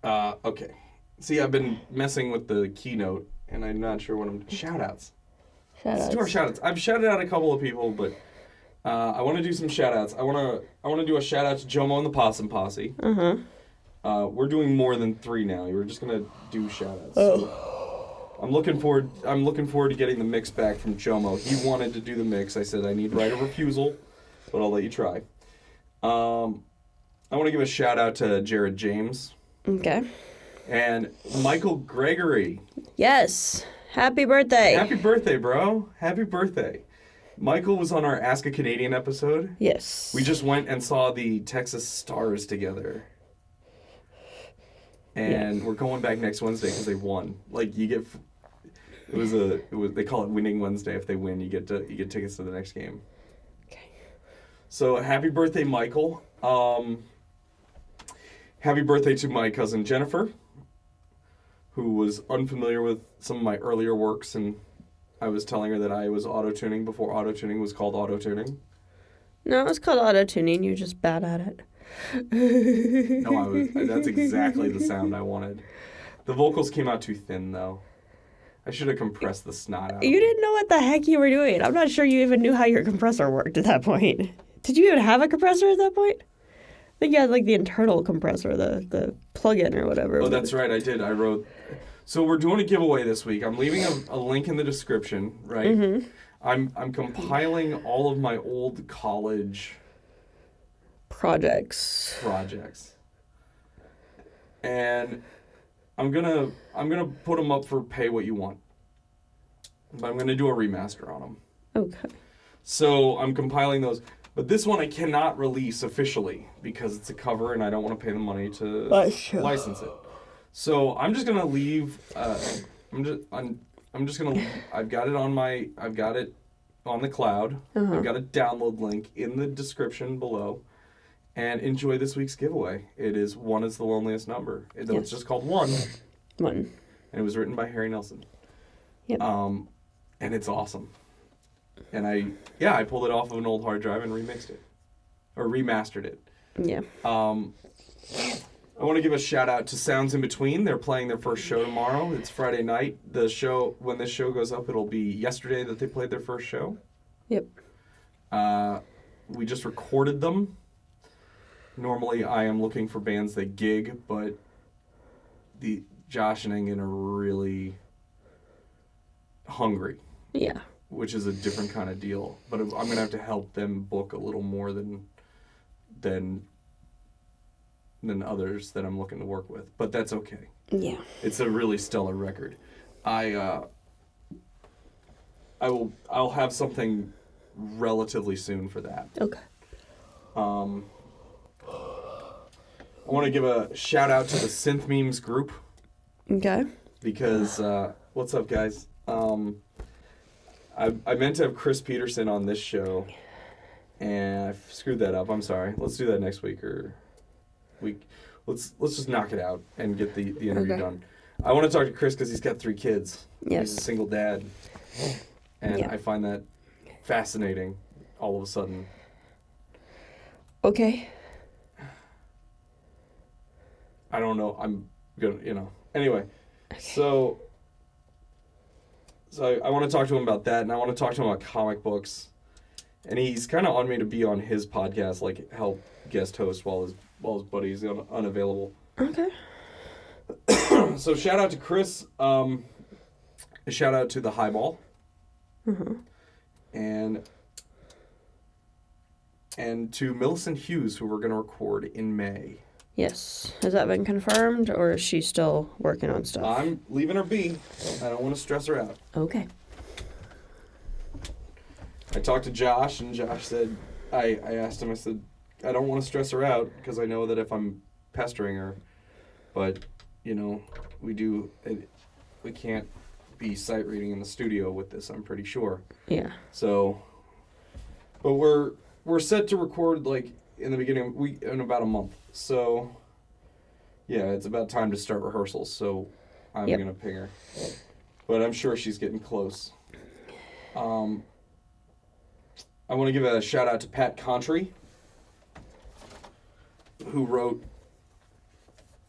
Okay. See, I've been messing with the keynote, and I'm not sure what I'm... Shout-outs. Let's do our shout-outs. I've shouted out a couple of people, but I want to do some shout-outs. I want to do a shout-out to Jomo and the Possum Posse. We're doing more than 3 now. We're just going to do shout-outs. So I'm looking forward to getting the mix back from Jomo. He wanted to do the mix. I said, I need right of refusal, but I'll let you try. I want to give a shout-out to Jared James. Okay. And Michael Gregory. Yes. Happy birthday. Happy birthday, bro. Happy birthday. Michael was on our Ask a Canadian episode. Yes. We just went and saw the Texas Stars together. And we're going back next Wednesday because they won. Like, you get... they call it Winning Wednesday. If they win, you get tickets to the next game. Okay. So, happy birthday, Michael. Happy birthday to my cousin Jennifer, who was unfamiliar with some of my earlier works, and I was telling her that I was auto-tuning before auto-tuning was called auto-tuning. No, it was called auto-tuning. You're just bad at it. No, that's exactly the sound I wanted. The vocals came out too thin, though. I should have compressed the snot out. You didn't know what the heck you were doing. I'm not sure you even knew how your compressor worked at that point. Did you even have a compressor at that point? I think you had, like, the internal compressor, the plug-in or whatever. Oh, that's right, I did. I wrote... So we're doing a giveaway this week. I'm leaving a link in the description, right? Mm-hmm. I'm compiling all of my old college... Projects. And I'm gonna put them up for pay what you want. But I'm gonna do a remaster on them. Okay. So I'm compiling those. But this one I cannot release officially because it's a cover and I don't want to pay the money to license it. So I'm just gonna leave. I'm just gonna. I've got it on the cloud. I've got a download link in the description below. And enjoy this week's giveaway. It is One is the Loneliest Number. It's just called One. One. And it was written by Harry Nelson. Yep. And it's awesome. And I pulled it off of an old hard drive and remixed it. Or remastered it. Yeah. I want to give a shout out to Sounds in Between. They're playing their first show tomorrow. It's Friday night. When this show goes up, it'll be yesterday that they played their first show. Yep. We just recorded them. Normally, I am looking for bands that gig, but Josh and Ingen are really hungry. Yeah. Which is a different kind of deal. But I'm going to have to help them book a little more than others that I'm looking to work with. But that's okay. Yeah. It's a really stellar record. I'll have something relatively soon for that. Okay. I want to give a shout out to the Synth Memes group. Okay. Because, what's up, guys? I meant to have Chris Peterson on this show, and I screwed that up. I'm sorry. Let's do that next week Let's just knock it out and get the interview done. I want to talk to Chris because he's got 3 kids. Yes. He's a single dad, and I find that fascinating. All of a sudden. Okay. I don't know. I'm gonna, Anyway, okay. So I want to talk to him about that, and I want to talk to him about comic books. And he's kind of on me to be on his podcast, like help guest host while his buddy's unavailable. Okay. So shout out to Chris. A shout out to the Highball. Mm-hmm. And to Millicent Hughes, who we're going to record in May. Yes. Has that been confirmed, or is she still working on stuff? I'm leaving her be. I don't want to stress her out. Okay. I talked to Josh, and Josh said, I asked him, I said, I don't want to stress her out, because I know that if I'm pestering her, but, we can't be sight reading in the studio with this, I'm pretty sure. Yeah. So, but we're set to record, in the beginning, in about a month. So, yeah, it's about time to start rehearsals, so I'm going to ping her. But I'm sure she's getting close. I want to give a shout out to Pat Contry, who wrote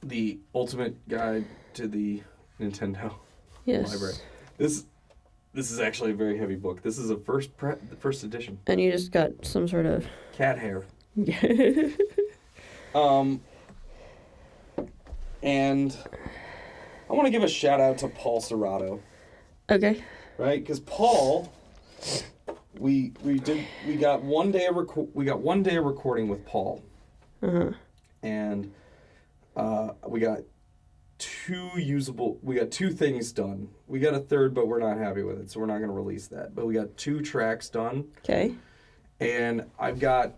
the ultimate guide to the Nintendo library. This is actually a very heavy book. This is the first edition. And you just got some sort of cat hair. And I want to give a shout out to Paul Serrato. Okay. Right, because Paul, we got one day of recording with Paul. And we got two things done. We got a third, but we're not happy with it, so we're not going to release that. But we got 2 tracks done. Okay. And I've got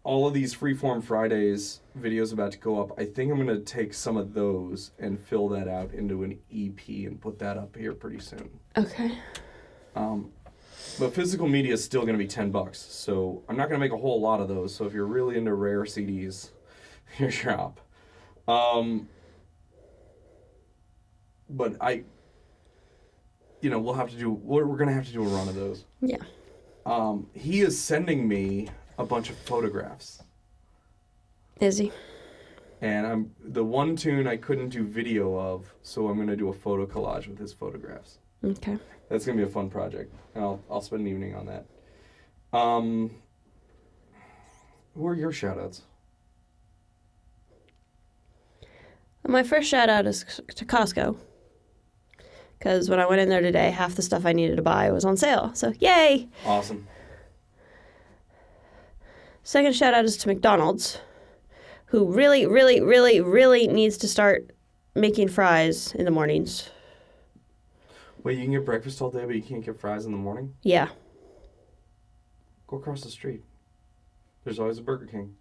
all of these Freeform Fridays videos about to go up. I think I'm going to take some of those and fill that out into an EP and put that up here pretty soon. Okay. But physical media is still going to be $10, so I'm not going to make a whole lot of those. So if you're really into rare CDs, here's your op. But we're going to have to do a run of those. Yeah. He is sending me a bunch of photographs. Is he? And the one tune I couldn't do video of, so I'm going to do a photo collage with his photographs. Okay. That's going to be a fun project, and I'll spend an evening on that. Who are your shout-outs? My first shout-out is to Costco. Because when I went in there today, half the stuff I needed to buy was on sale. So, yay! Awesome. Second shout-out is to McDonald's, who really, really, really, really needs to start making fries in the mornings. Wait, you can get breakfast all day, but you can't get fries in the morning? Yeah. Go across the street. There's always a Burger King.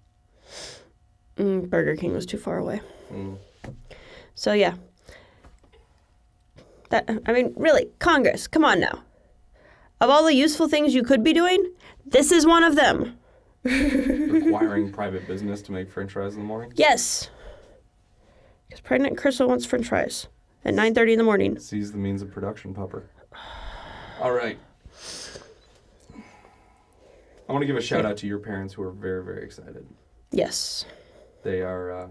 Burger King was too far away. So, yeah. Really, Congress, come on now. Of all the useful things you could be doing, this is one of them. Requiring private business to make french fries in the morning? Yes. Because pregnant Crystal wants french fries at 9:30 in the morning. Seize the means of production, pupper. All right. I want to give a shout out to your parents who are very, very excited. Yes. They are,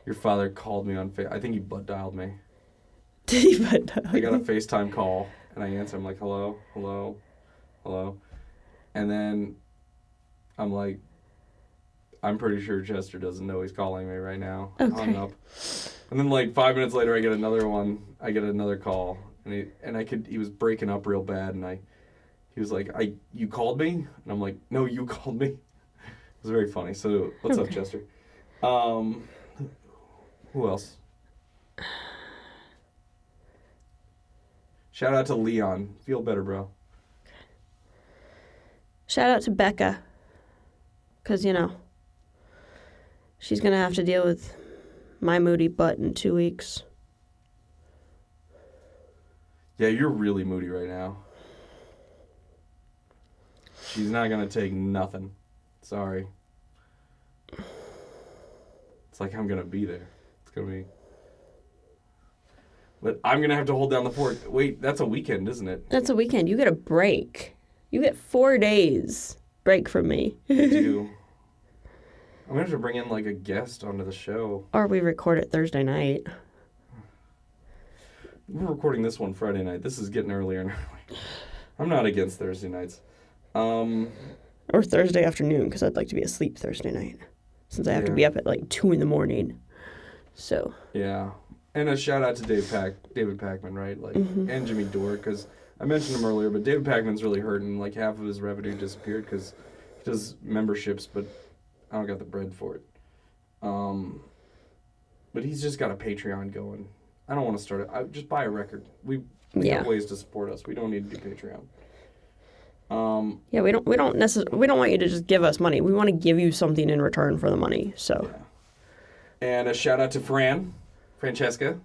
your father called me on I think he butt dialed me. Did he butt dial? I got a FaceTime call, and I answer. I'm like, hello, hello, hello. And then I'm like, I'm pretty sure Chester doesn't know he's calling me right now. Okay. Hung up. And then like 5 minutes later, I get another one. I get another call, and he was breaking up real bad, and he was like, you called me? And I'm like, no, you called me. It was very funny. So what's up, Chester? Who else? Shout out to Leon. Feel better, bro. Shout out to Becca. Because, she's going to have to deal with my moody butt in 2 weeks. Yeah, you're really moody right now. She's not going to take nothing. Sorry. It's like I'm going to be there. It's going to be... But I'm going to have to hold down the fort. Wait, that's a weekend, isn't it? That's a weekend. You get a break. You get 4 days break from me. I do. I'm going to have to bring in, like, a guest onto the show. Or we record it Thursday night. We're recording this one Friday night. This is getting earlier and earlier. I'm not against Thursday nights. Or Thursday afternoon, because I'd like to be asleep Thursday night. Since I have to be up at, like, 2 in the morning. So. Yeah. And a shout out to David Packman, right? Like, and Jimmy Dore, because I mentioned him earlier, but David Packman's really hurting. Like, half of his revenue disappeared because he does memberships, but I don't got the bread for it. But he's just got a Patreon going. I don't want to start it. Just buy a record. We got ways to support us. We don't need to do Patreon. Yeah, we don't want you to just give us money. We want to give you something in return for the money. So. Yeah. And a shout out to Francesca.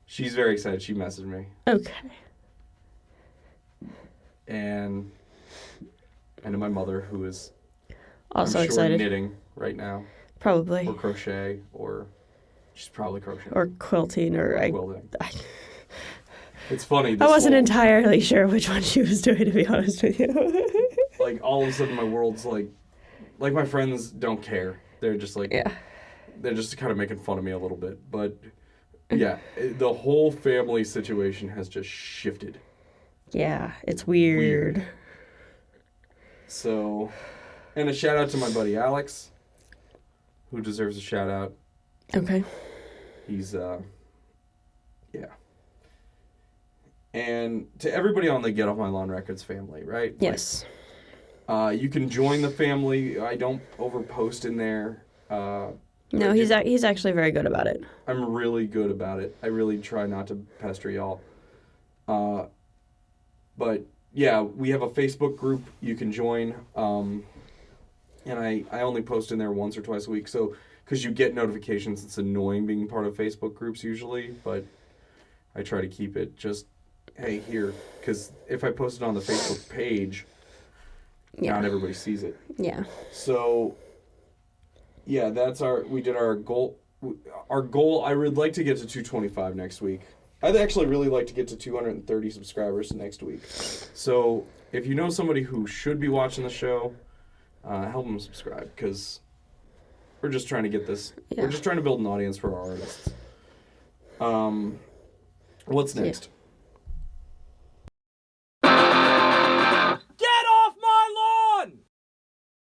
She's very excited. She messaged me. Okay. And to my mother, who is also I'm sure excited, knitting right now. Probably. Or crochet, or she's probably crocheting. Or quilting, or quilting. It's funny. I wasn't entirely sure which one she was doing, to be honest with you. Like, all of a sudden, my world's like my friends don't care. They're just like, they're just kind of making fun of me a little bit. But yeah, the whole family situation has just shifted. Yeah, it's weird. So, and a shout out to my buddy Alex, who deserves a shout out. Okay. He's, yeah. And to everybody on the Get Off My Lawn Records family, right? Yes. You can join the family. I don't overpost in there. No, he's actually very good about it. I'm really good about it. I really try not to pester y'all. But yeah, we have a Facebook group you can join. And I only post in there once or twice a week. So, because you get notifications, it's annoying being part of Facebook groups usually. But I try to keep it just, hey, here. Because if I post it on the Facebook page, not everybody sees it. Yeah. So, yeah, we did our goal. Our goal, I would like to get to 225 next week. I'd actually really like to get to 230 subscribers next week. So, if you know somebody who should be watching the show, help them subscribe, because we're just trying to get this. Yeah. We're just trying to build an audience for our artists. What's next?